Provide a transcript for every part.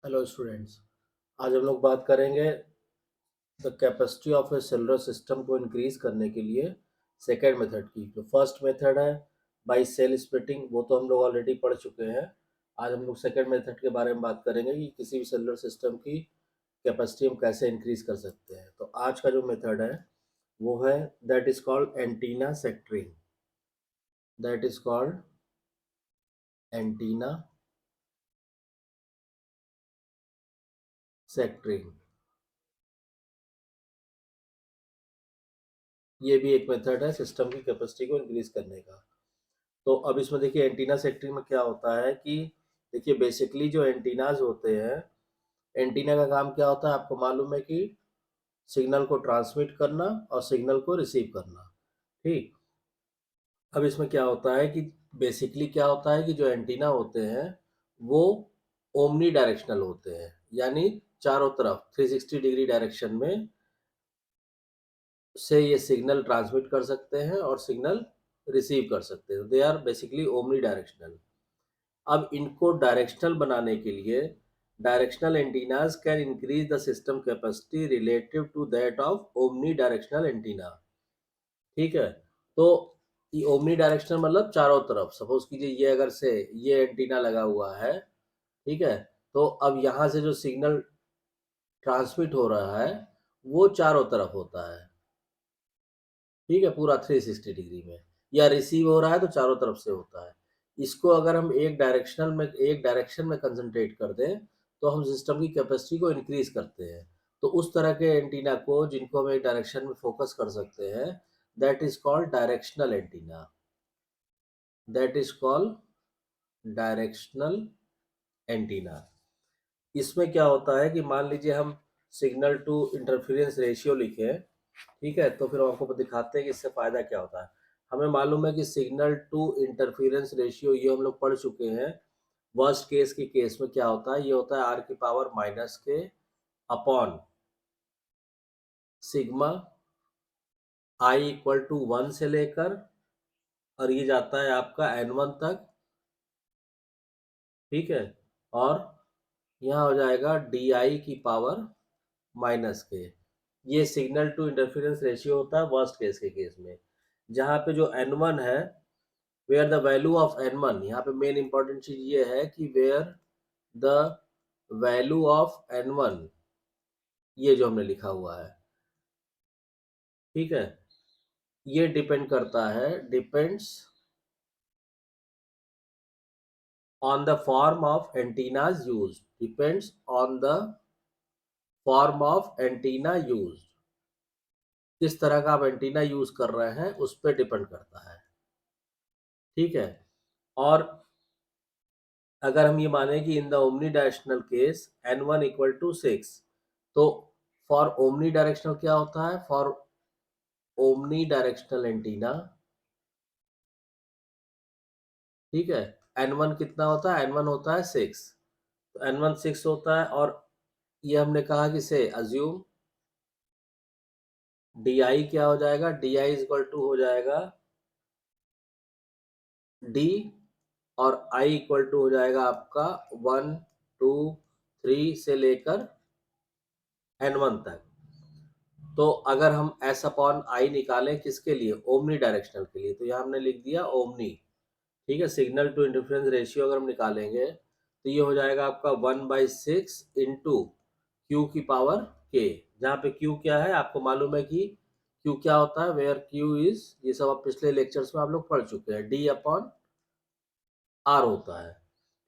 Hello students. आज हम लोग बात करेंगे the capacity of A cellular system को इंक्रीज करने के लिए सेकेंड मेथड की। जो फर्स्ट मेथड है बाय सेल स्प्लिटिंग, वो तो हम लोग ऑलरेडी पढ़ चुके हैं। आज हम लोग सेकेंड मेथड के बारे में बात करेंगे कि किसी भी सेलुलर सिस्टम की कैपेसिटी हम कैसे इंक्रीज कर सकते हैं। तो आज का जो मेथड है वो है that is called antenna sectoring. That is called antenna sectoring. ये भी एक मेथड है सिस्टम की कैपेसिटी को इंक्रीज करने का। तो अब इसमें देखिए एंटीना सेक्टरिंग में क्या होता है कि देखिए बेसिकली जो एंटीनाज होते हैं, एंटीना का काम क्या होता है आपको मालूम है कि सिग्नल को ट्रांसमिट करना और सिग्नल को रिसीव करना। ठीक। अब इसमें क्या होता है कि बेसिकली क्या होता है कि जो एंटीना होते हैं वो ओमनी डायरेक्शनल होते हैं, यानी चारों तरफ 360 डिग्री डायरेक्शन में से ये सिग्नल ट्रांसमिट कर सकते हैं और सिग्नल रिसीव कर सकते हैं। They are basically omnidirectional. अब इनको डायरेक्शनल बनाने के लिए directional antennas can increase the system capacity relative to that of omnidirectional antenna. ठीक है। तो ये ओमनी डायरेक्शनल मतलब चारों तरफ, सपोज कीजिए ये अगर से ये एंटीना लगा हुआ है, ठीक है। तो अब यहाँ से जो सिग्नल ट्रांसमिट हो रहा है वो चारों तरफ होता है, ठीक है, पूरा 360 डिग्री में। या रिसीव हो रहा है तो चारों तरफ से होता है। इसको अगर हम एक डायरेक्शन में कंसंट्रेट कर दें तो हम सिस्टम की कैपेसिटी को इंक्रीज करते हैं। तो उस तरह के एंटीना को जिनको हम एक डायरेक्शन में फोकस कर सकते हैं, that is called directional antenna. That is called directional antenna. इसमें क्या होता है कि मान लीजिए हम सिग्नल टू इंटरफेरेंस रेशियो लिखें, ठीक है, तो फिर हम आपको दिखाते हैं कि इससे फायदा क्या होता है। हमें मालूम है कि सिग्नल टू इंटरफेरेंस रेशियो ये हम लोग पढ़ चुके हैं। वर्स्ट केस के केस में क्या होता है, ये होता है आर की power minus K upon sigma I equal to 1 से लेकर और ये जाता है आपका n1 तक, ठीक है। और यहाँ हो जाएगा डी आई की पावर माइनस के। ये सिग्नल टू इंटरफेरेंस रेशियो होता है वर्स्ट केस के केस में। जहाँ पे जो n1 है, where the value of n1, यहाँ पे मेन इंपॉर्टेंट चीज ये है कि where the value of n1, ये जो हमने लिखा हुआ है, ठीक है, ये डिपेंड करता है, depends on the form of antennas use, depends on the form of antenna use. किस तरह का आप एंटीना यूज कर रहे हैं उस पर डिपेंड करता है, ठीक है। और अगर हम ये माने कि in the omnidirectional case n1 equal to 6, तो फॉर ओमनी डायरेक्शनल क्या होता है, फॉर ओमनी डायरेक्शनल एंटीना, ठीक है, n1 कितना होता है, n1 होता है 6। तो n1 6 होता है और ये हमने कहा कि से अज्यूम di क्या हो जाएगा, di इज इक्वल टू हो जाएगा d, और i इक्वल टू हो जाएगा आपका 1 2 3 से लेकर n1 तक। तो अगर हम एस अपॉन आई निकालें किसके लिए, ओमनी डायरेक्शनल के लिए, तो यहाँ हमने लिख दिया ओमनी, ठीक है। सिग्नल टू इंटरफेरेंस रेशियो अगर हम निकालेंगे तो ये हो जाएगा आपका 1/6 इंटू क्यू की पावर के। जहाँ पे क्यू क्या है आपको मालूम है कि क्यू क्या होता है, वेयर क्यू इज, ये सब आप पिछले लेक्चर्स में आप लोग पढ़ चुके हैं, डी अपॉन आर होता है,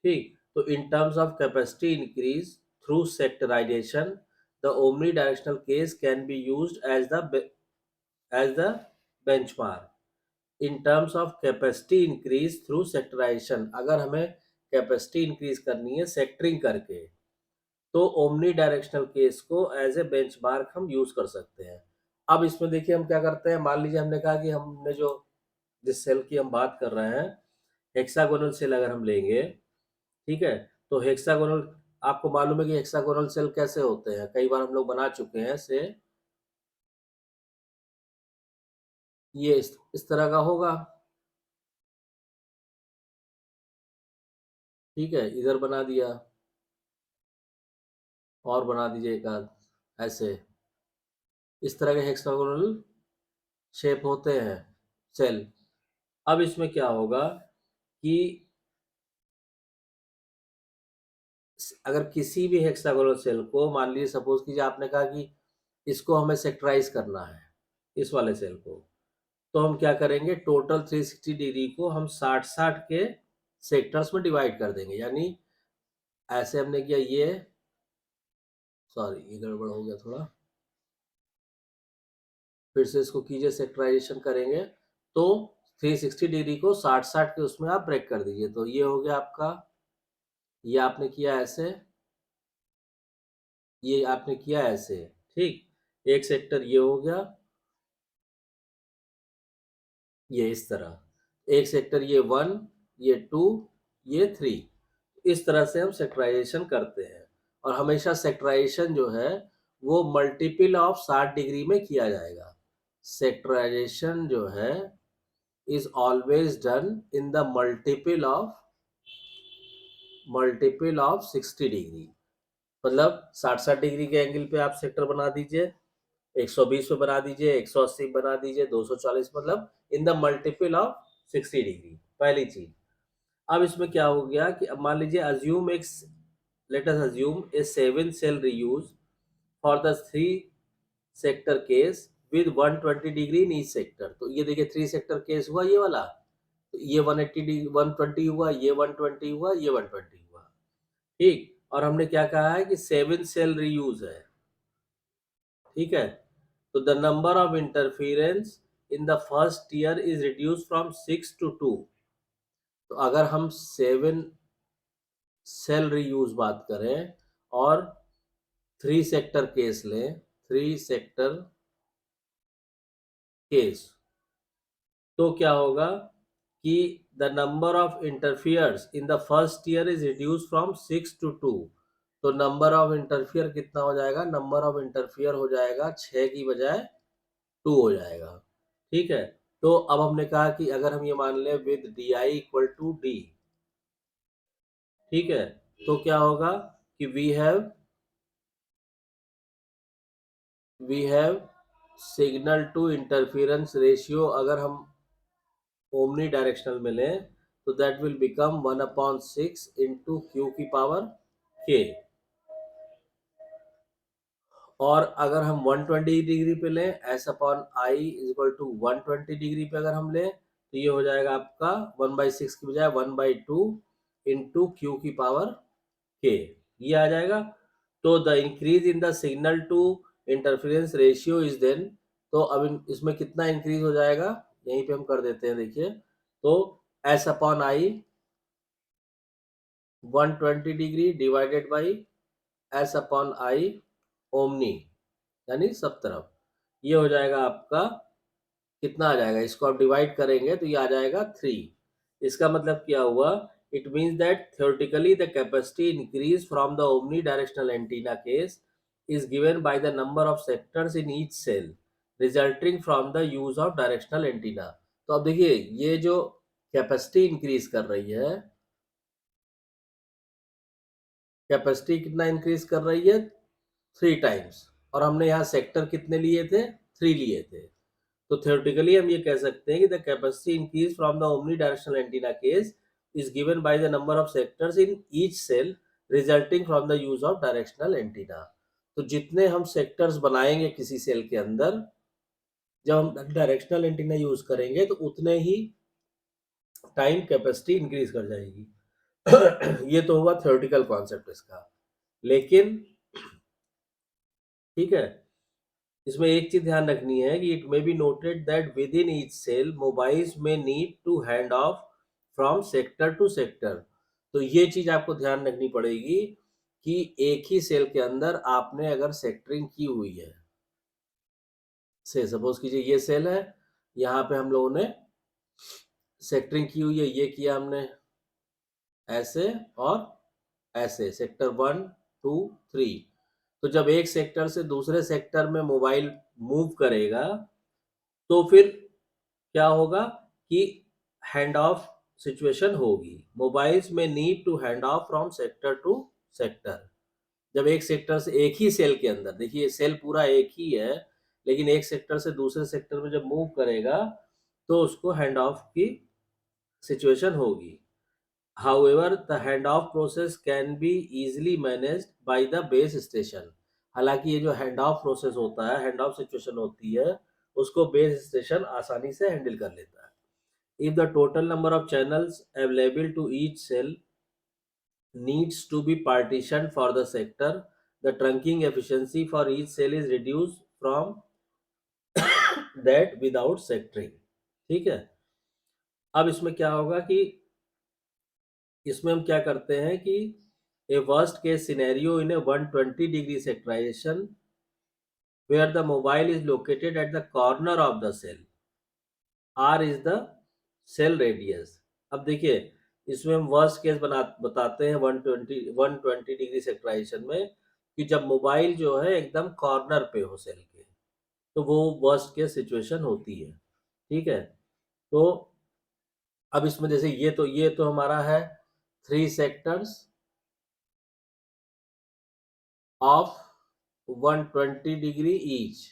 ठीक। तो in terms of capacity increase through sectorization, the omnidirectional case can be used as the benchmark. In terms of capacity increase through sectorization, अगर हमें कैपेसिटी इंक्रीज करनी है सेक्टरिंग करके, तो ओमनी डायरेक्शनल केस को एज ए बेंचमार्क हम use कर सकते हैं। अब इसमें देखिए हम क्या करते हैं, मान लीजिए हमने कहा कि हमने जो जिस सेल की हम बात कर रहे हैं, हेक्सागोनल सेल अगर हम लेंगे, ठीक है, तो हेक्सागोनल, आपको मालूम है कि हेक्सागोनल सेल कैसे होते हैं, कई बार हम लोग बना चुके हैं से, ये इस तरह का होगा, ठीक है, इधर बना दिया, और बना दीजिए एक आध ऐसे, इस तरह के हेक्सागोनल शेप होते हैं सेल। अब इसमें क्या होगा कि अगर किसी भी हेक्सागोनल सेल को, मान लीजिए सपोज कीजिए आपने कहा कि इसको हमें सेक्टराइज करना है, इस वाले सेल को, तो हम क्या करेंगे, टोटल 360 डिग्री को हम 60-60 के सेक्टर्स में डिवाइड कर देंगे। यानी ऐसे हमने किया, ये सॉरी ये गड़बड़ हो गया थोड़ा, फिर से इसको कीजिए, सेक्टराइजेशन करेंगे तो 360 डिग्री को 60-60 के उसमें आप ब्रेक कर दीजिए। तो ये हो गया आपका, ये आपने किया ऐसे, ये आपने किया ऐसे, ठीक। एक सेक्टर ये हो गया, ये इस तरह एक सेक्टर, ये 1, ये 2, ये 3, इस तरह से हम सेक्टराइजेशन करते हैं। और हमेशा सेक्टराइजेशन जो है वो मल्टीपल ऑफ 60 डिग्री में किया जाएगा। सेक्टराइजेशन जो है is always done in the multiple of 60 degree. मतलब 60-60 डिग्री के एंगल पे आप सेक्टर बना दीजिए, 120 पे बना दीजिए, 180 बना दीजिए, 240, मतलब in the multiple of 60 degree, पहली चीज। अब इसमें क्या हो गया कि अब मान लीजिए अज्यूम एक, let us assume a 7 cell reuse for the 3 sector case with 120 degree in each sector. तो ये देखिए 3 सेक्टर केस हुआ ये वाला, तो ये 180 डिग्री 120 हुआ, ये 120 हुआ, ये 120 हुआ, ठीक। और हमने क्या कहा है कि 7 सेल रीयूज है, ठीक है। तो the number of interference in the first year is reduce from 6 to 2। तो अगर हम 7 सेल रीयूज बात करें और 3 सेक्टर केस लें, 3 सेक्टर केस, तो क्या होगा कि the number of interferes in the first year is reduce from 6 to 2। तो नंबर ऑफ इंटरफियर कितना हो जाएगा, नंबर ऑफ इंटरफियर हो जाएगा 6 की बजाय 2 हो जाएगा, ठीक है। तो अब हमने कहा कि अगर हम ये मान लें with D I equal to D, ठीक है, तो क्या होगा कि we have signal to interference ratio, अगर हम ओमनी डायरेक्शनल में लें तो that will become 1/6 into Q की पावर के। और अगर हम 120 डिग्री पे लें, S upon I is equal to 120 degree पे अगर हम लें, तो ये हो जाएगा आपका 1/6 की बजाय 1/2 इंटू क्यू की पावर के, ये आ जाएगा। तो the increase in the signal to interference ratio is then, तो अब इसमें कितना इंक्रीज हो जाएगा, यहीं पे हम कर देते हैं, देखिए। तो S upon I 120 degree divided by S upon I omni, यानी सब तरफ, ये हो जाएगा आपका, कितना आ जाएगा, इसको आप डिवाइड करेंगे तो ये आ जाएगा 3। इसका मतलब क्या हुआ, it means that theoretically the capacity increase from the omnidirectional antenna case is given by the number of sectors in each cell resulting from the use of directional antenna। तो अब देखिए ये जो कैपेसिटी इंक्रीज कर रही है, capacity कितना increase कर रही है, 3 टाइम्स, और हमने यहाँ सेक्टर कितने लिए थे, 3 लिए थे। तो theoretically हम ये कह सकते हैं कि the capacity increase from the omnidirectional antenna case is given by the number of sectors in each cell resulting from the use of directional antenna। तो जितने हम सेक्टर्स बनाएंगे किसी सेल के अंदर, जब हम डायरेक्शनल एंटीना यूज करेंगे तो उतने ही टाइम कैपेसिटी इंक्रीज कर जाएगी। ये तो हुआ थ्योरेटिकल कॉन्सेप्ट इसका। लेकिन ठीक है, इसमें एक चीज ध्यान रखनी है कि it may be noted that within each cell mobiles में need to hand off from sector to sector. तो ये चीज आपको ध्यान रखनी पड़ेगी कि एक ही सेल के अंदर आपने अगर सेक्टरिंग की हुई है, से सपोज कीजिए ये सेल है, यहाँ पे हम लोगों ने सेक्टरिंग की हुई है, ये किया हमने ऐसे और ऐसे, सेक्टर 1, 2, 3। तो जब एक सेक्टर से दूसरे सेक्टर में मोबाइल मूव करेगा तो फिर क्या होगा कि हैंड ऑफ सिचुएशन होगी, मोबाइल्स में need to hand off from sector to sector. जब एक सेक्टर से एक ही सेल के अंदर, देखिए सेल पूरा एक ही है, लेकिन एक सेक्टर से दूसरे सेक्टर में जब मूव करेगा तो उसको हैंड ऑफ की सिचुएशन होगी। However the hand of process can be easily managed by the base station. हालांकि ये जो हैंड ऑफ प्रोसेस होता है, हैंड ऑफ सिचुएशन होती है, उसको बेस स्टेशन आसानी से हैंडल कर लेता है। If the total number of channels available to each cell needs to be partitioned for the sector, the trunking efficiency for each cell is reduced from that without sectoring। ठीक है। अब इसमें क्या होगा कि इसमें हम क्या करते हैं कि a worst case scenario in a 120-degree sectorization where the mobile is located at the corner of the cell, R is the cell radius। अब देखिए इसमें हम वर्स्ट केस बताते हैं 120 डिग्री सेक्टराइजेशन में कि जब मोबाइल जो है एकदम कॉर्नर पे हो सेल के, तो वो वर्स्ट केस सिचुएशन होती है। ठीक है। तो अब इसमें जैसे ये तो हमारा है 3 सेक्टर्स ऑफ 120 डिग्री ईच।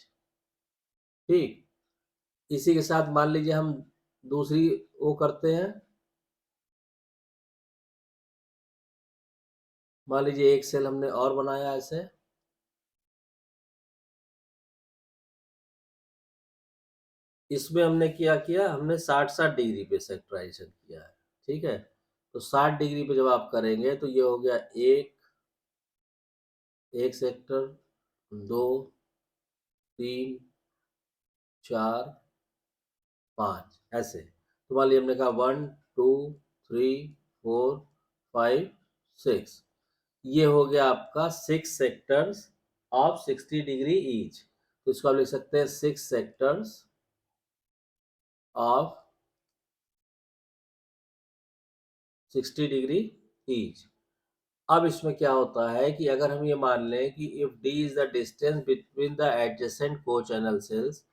ठीक। इसी के साथ मान लीजिए हम दूसरी वो करते हैं, मान लीजिए एक सेल हमने और बनाया ऐसे, इसमें हमने क्या किया, हमने 60-60 डिग्री पे सेक्टराइजेशन किया है। ठीक है। तो 60 डिग्री पे जब आप करेंगे तो ये हो गया एक सेक्टर, 2, 3, 4, 5 ऐसे। तो मान लीजिए हमने कहा 1, 2, 3, 4, 5, 6, ये हो गया आपका 6 सेक्टर्स ऑफ 60 डिग्री ईच। तो इसको आप लिख सकते हैं 6 सेक्टर्स ऑफ 60 डिग्री ईच। अब इसमें क्या होता है कि अगर हम ये मान लें कि if d is the distance between the adjacent co-channel cells,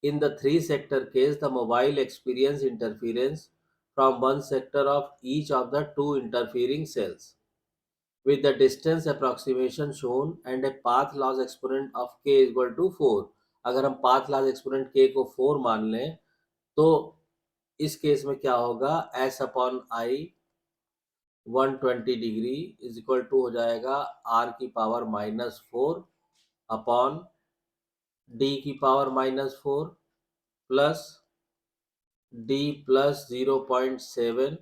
in the 3 sector case the mobile experience interference from one sector of each of the 2 interfering cells with the distance approximation shown and a path loss exponent of k is equal to 4। अगर हम path loss exponent k को 4 मान लें तो इस case में क्या होगा, s upon i 120 degree is equal to हो जाएगा r की पावर -4 अपॉन d की power -4 plus d plus 0.7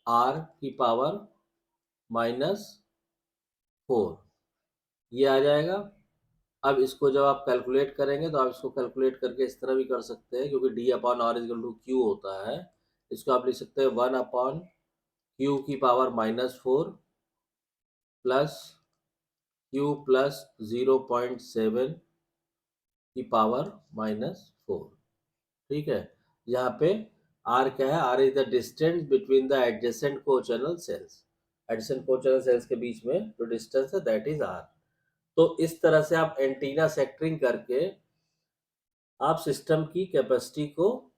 r की पावर -4, ये आ जाएगा। अब इसको जब आप कैलकुलेट करेंगे तो आप इसको कैलकुलेट करके इस तरह भी कर सकते हैं, क्योंकि d अपॉन R is equal to Q होता है। इसको आप लिख सकते हैं 1 अपॉन क्यू की पावर -4 प्लस क्यू प्लस 0.7 की पावर -4। ठीक है। यहाँ पे r क्या है, r is the distance between the adjacent co-channel cells. Adjacent co-channel cells के बीच में जो डिस्टेंस है दैट इज r। तो इस तरह से आप एंटीना सेक्टरिंग करके आप सिस्टम की कैपेसिटी को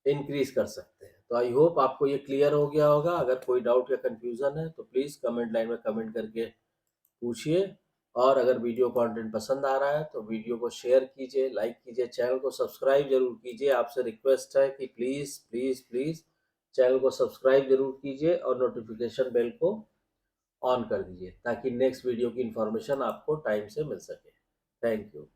इंक्रीज कर सकते हैं। तो आई होप आपको ये क्लियर हो गया होगा। अगर कोई डाउट या कंफ्यूजन है तो प्लीज़ कमेंट लाइन में कमेंट करके पूछिए। और अगर वीडियो कंटेंट पसंद आ रहा है तो वीडियो को शेयर कीजिए, लाइक कीजिए, चैनल को सब्सक्राइब जरूर कीजिए। आपसे रिक्वेस्ट है कि प्लीज़ प्लीज़ प्लीज़ चैनल को सब्सक्राइब जरूर कीजिए और नोटिफिकेशन बेल को ऑन कर दीजिए ताकि नेक्स्ट वीडियो की इंफॉर्मेशन आपको टाइम से मिल सके। Thank you.